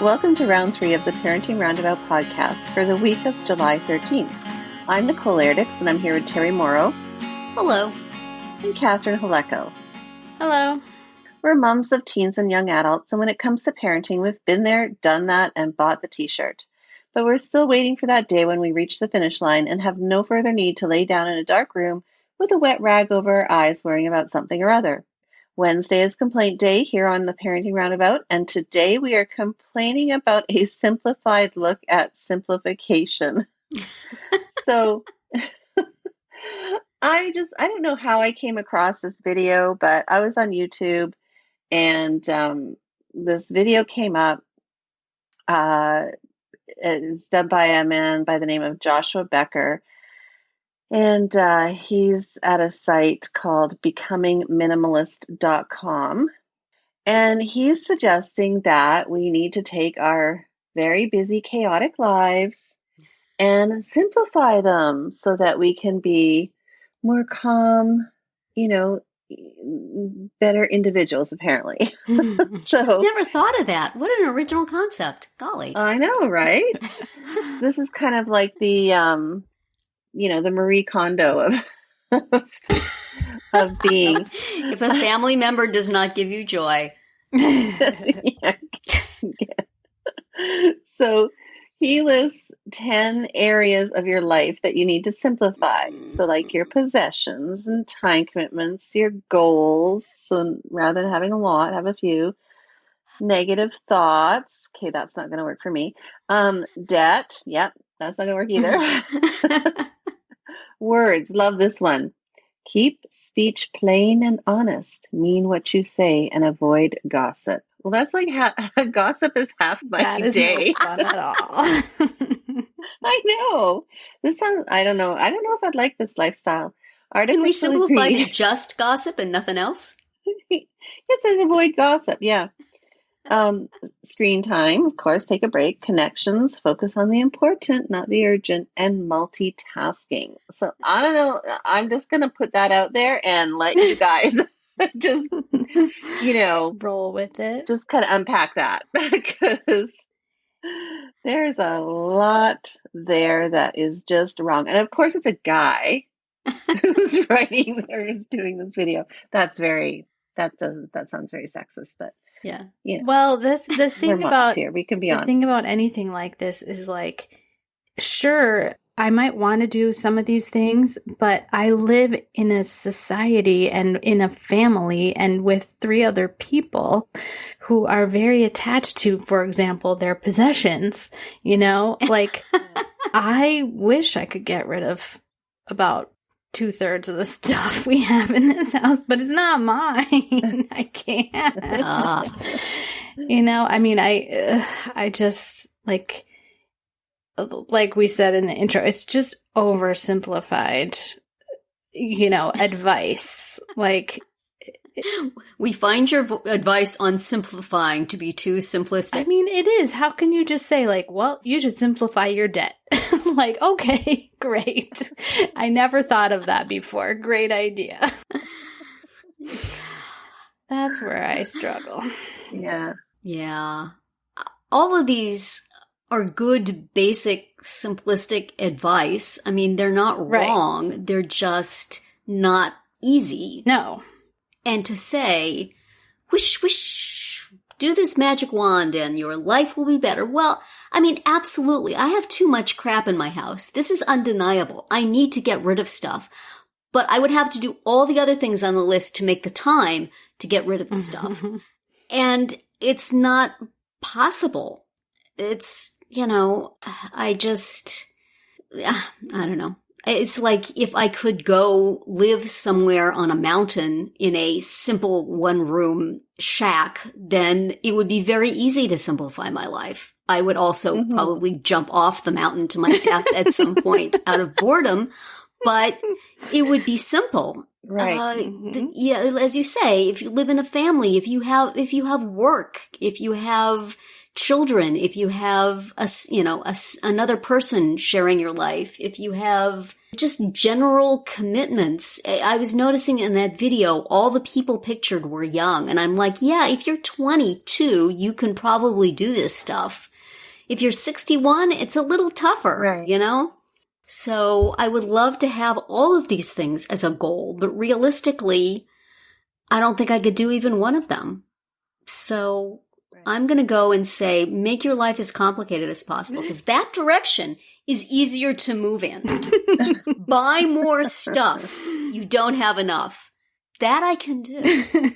welcome to round 3 of the Parenting Roundabout podcast for the week of July 13th. I'm Nicole Erdix, and I'm here with Terry Morrow. Hello. And Catherine Haleko. Hello. We're moms of teens and young adults, and when it comes to parenting, we've been there, done that, and bought the t-shirt. But we're still waiting for that day when we reach the finish line and have no further need to lay down in a dark room with a wet rag over our eyes worrying about something or other. Wednesday is complaint day here on the Parenting Roundabout, and today we are complaining about a simplified look at simplification. So I don't know how I came across this video, but I was on YouTube and this video came up. It's done by a man by the name of Joshua Becker. And he's at a site called becomingminimalist.com. And he's suggesting that we need to take our very busy, chaotic lives and simplify them so that we can be more calm, better individuals, apparently. So never thought of that. What an original concept. Golly. I know, right? This is kind of like the the Marie Kondo of being. If a family member does not give you joy. Yeah. So he lists 10 areas of your life that you need to simplify. So like your possessions and time commitments, your goals. So rather than having a lot, have a few. Negative thoughts. Okay, that's not going to work for me. Debt. Yep, that's not going to work either. Words. Love this one. Keep speech plain and honest. Mean what you say and avoid gossip. Well, that's like gossip is half my that is day. Not fun at all. I know. This sounds. I don't know. I don't know if I'd like this lifestyle. Can we simplify to just gossip and nothing else? It says avoid gossip. Yeah. Screen time, of course, take a break. Connections, focus on the important, not the urgent, and multitasking. So I don't know. I'm just going to put that out there and let you guys just, roll with it. Just kind of unpack that because there's a lot there that is just wrong. And of course, it's a guy who's writing or is doing this video. That sounds very sexist, but. Yeah. Well, the thing about here, we can be honest. The thing about anything like this is like, sure, I might want to do some of these things, but I live in a society and in a family and with 3 other people who are very attached to, for example, their possessions, like I wish I could get rid of about 2/3 of the stuff we have in this house, but it's not mine. I can't. I just like we said in the intro, it's just oversimplified, advice. Like we find your advice on simplifying to be too simplistic. I mean, it is. How can you just say like, well, you should simplify your debt? Like, okay, great. I never thought of that before. Great idea. That's where I struggle. Yeah. Yeah. All of these are good, basic, simplistic advice. I mean, they're not wrong. Right. They're just not easy. No. And to say, wish, do this magic wand and your life will be better. Well, I mean, absolutely. I have too much crap in my house. This is undeniable. I need to get rid of stuff. But I would have to do all the other things on the list to make the time to get rid of the stuff. And it's not possible. It's, I don't know. It's like if I could go live somewhere on a mountain in a simple 1-room shack, then it would be very easy to simplify my life. I would also probably jump off the mountain to my death at some point out of boredom, but it would be simple. Right. Yeah, as you say, if you live in a family, if you have work, if you have children, if you have another person sharing your life, if you have just general commitments. I was noticing in that video, all the people pictured were young. And I'm like, yeah, if you're 22, you can probably do this stuff. If you're 61, it's a little tougher, Right. you know? So I would love to have all of these things as a goal, but realistically, I don't think I could do even one of them. So I'm going to go and say, make your life as complicated as possible, because that direction is easier to move in. Buy more stuff. You don't have enough. That I can do.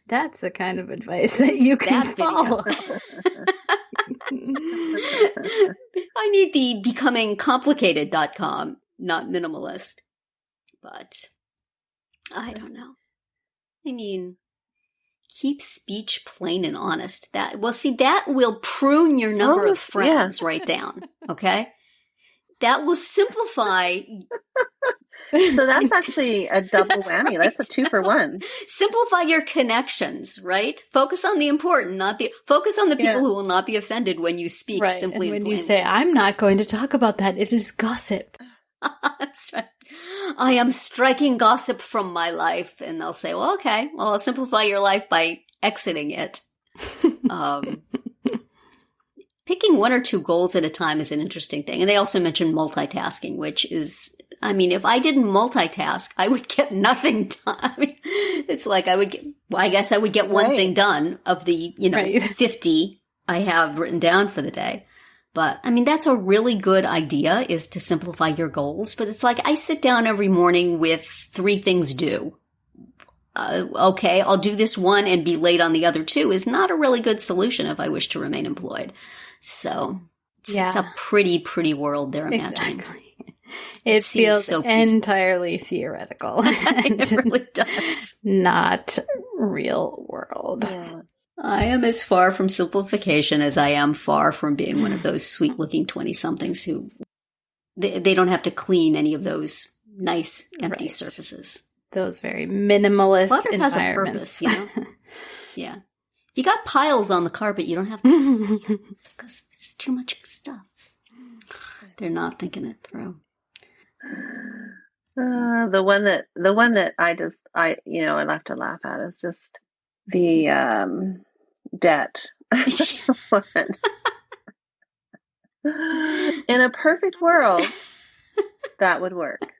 That's the kind of advice that you can That video. follow. I need the becomingcomplicated.com, not minimalist. But I don't know. I mean, keep speech plain and honest. That will prune your number of friends right down. Okay? That will simplify. So that's actually a double whammy. Right. That's a 2-for-1. Simplify your connections, right? Focus on the important, focus on the people who will not be offended when you speak Right. simply And and when you plainly. say, I'm not going to talk about that, it is gossip. That's right. I am striking gossip from my life. And they'll say, well, okay, well, I'll simplify your life by exiting it. Picking 1 or 2 goals at a time is an interesting thing. And they also mentioned multitasking, which is, I mean, if I didn't multitask, I would get nothing done. I mean, it's like I guess I would get one thing done of the, 50 I have written down for the day. But I mean, that's a really good idea, is to simplify your goals. But it's like I sit down every morning with 3 things due. Okay, I'll do this one and be late on the other 2 is not a really good solution if I wish to remain employed. So it's a pretty world they're imagining. Exactly. It feels so peaceful. entirely theoretical. It really does. Not real world. Yeah. I am as far from simplification as I am far from being one of those sweet-looking 20-somethings who they don't have to clean any of those nice empty surfaces. Those very minimalist Clutter has a environments. purpose, you know? Yeah. If you got piles on the carpet, you don't have to because there's too much stuff. They're not thinking it through. The one that I have to laugh at is just the debt one. In a perfect world, that would work.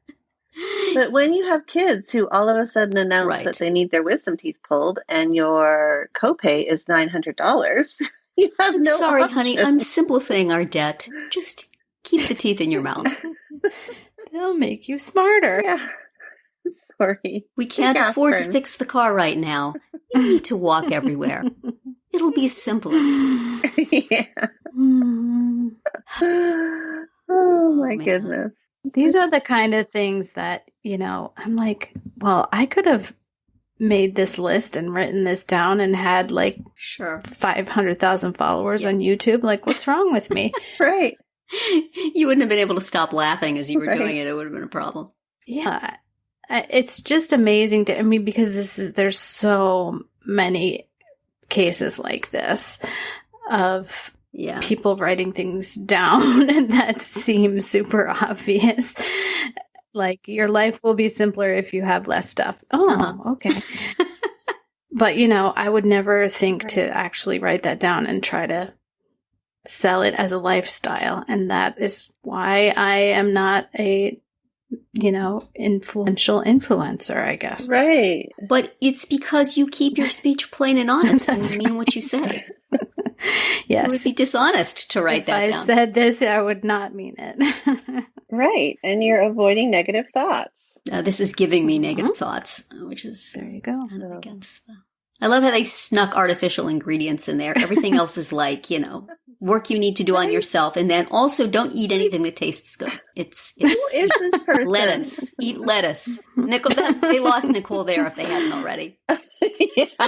But when you have kids who all of a sudden announce that they need their wisdom teeth pulled and your copay is $900, you have no Sorry, option. honey, I'm simplifying our debt. Just keep the teeth in your mouth. They'll make you smarter. Yeah. Sorry. We can't afford to fix the car right now. You need to walk everywhere. It'll be simpler. Yeah. Oh my goodness. These are the kind of things that, I'm like, well, I could have made this list and written this down and had 500,000 followers on YouTube. Like, what's wrong with me? Right. You wouldn't have been able to stop laughing as you were doing it. It would have been a problem. Yeah. It's just amazing because there's so many cases like this of people writing things down that seem super obvious. Like, your life will be simpler if you have less stuff. Oh, okay. But, I would never think to actually write that down and try to sell it as a lifestyle. And that is why I am not a, influential influencer, I guess. Right. But it's because you keep your speech plain and honest and you mean what you say. Yes. It would be dishonest to write that down. If I said this, I would not mean it. Right. And you're avoiding negative thoughts. This is giving me negative thoughts, which is there you go. Kind of against the... I love how they snuck artificial ingredients in there. Everything else is like, work you need to do on yourself. And then also don't eat anything that tastes good. It's Who is this person? lettuce. Eat lettuce. Nicole, they lost Nicole there if they hadn't already. Yeah.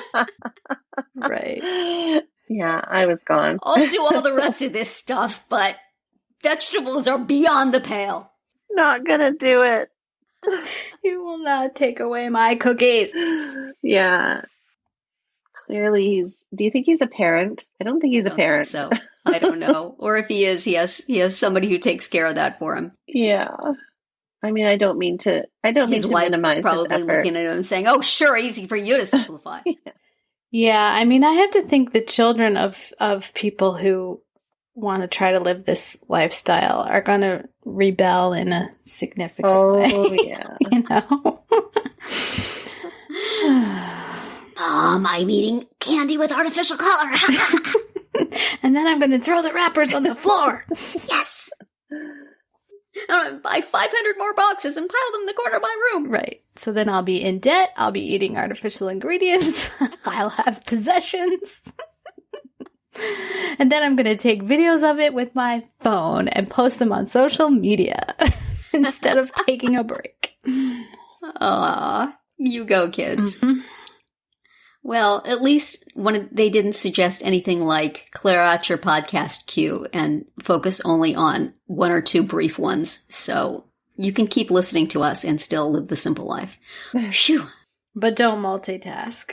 Right. Yeah, I was gone. I'll do all the rest of this stuff, but vegetables are beyond the pale. Not gonna do it. You will not take away my cookies. Yeah. Clearly do you think he's a parent? I don't think he's a parent. So I don't know. Or if he is, he has somebody who takes care of that for him. Yeah. I mean, I don't mean to His wife minimize is probably his effort. looking at him and saying, "Oh, sure, easy for you to simplify." Yeah, I mean, I have to think the children of people who want to try to live this lifestyle are going to rebel in a significant way. Oh, yeah. You know? Mom, I'm eating candy with artificial color. And then I'm going to throw the wrappers on the floor. Yes! I'm going to buy 500 more boxes and pile them in the corner of my room. Right. So then I'll be in debt. I'll be eating artificial ingredients. I'll have possessions. And then I'm going to take videos of it with my phone and post them on social media instead of taking a break. Aw, you go, kids. Mm-hmm. Well, at least they didn't suggest anything like clear out your podcast queue and focus only on one or two brief ones. So you can keep listening to us and still live the simple life. Phew. But don't multitask.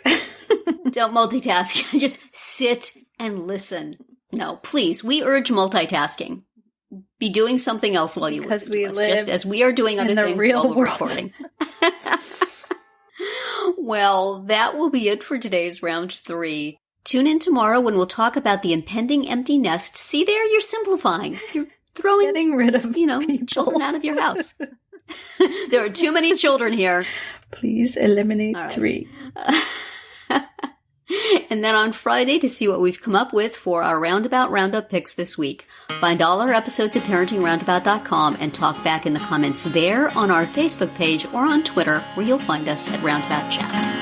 Don't multitask. Just sit and listen. No, please. We urge multitasking. Be doing something else while you listen to us, just as we are doing other things while we're recording. Well, that will be it for today's round 3. Tune in tomorrow when we'll talk about the impending empty nest. See there, you're simplifying. You're Getting rid of children out of your house. There are too many children here. Please eliminate 3. And then on Friday, to see what we've come up with for our Roundabout Roundup picks this week, find all our episodes at parentingroundabout.com and talk back in the comments there on our Facebook page or on Twitter, where you'll find us at Roundabout Chat.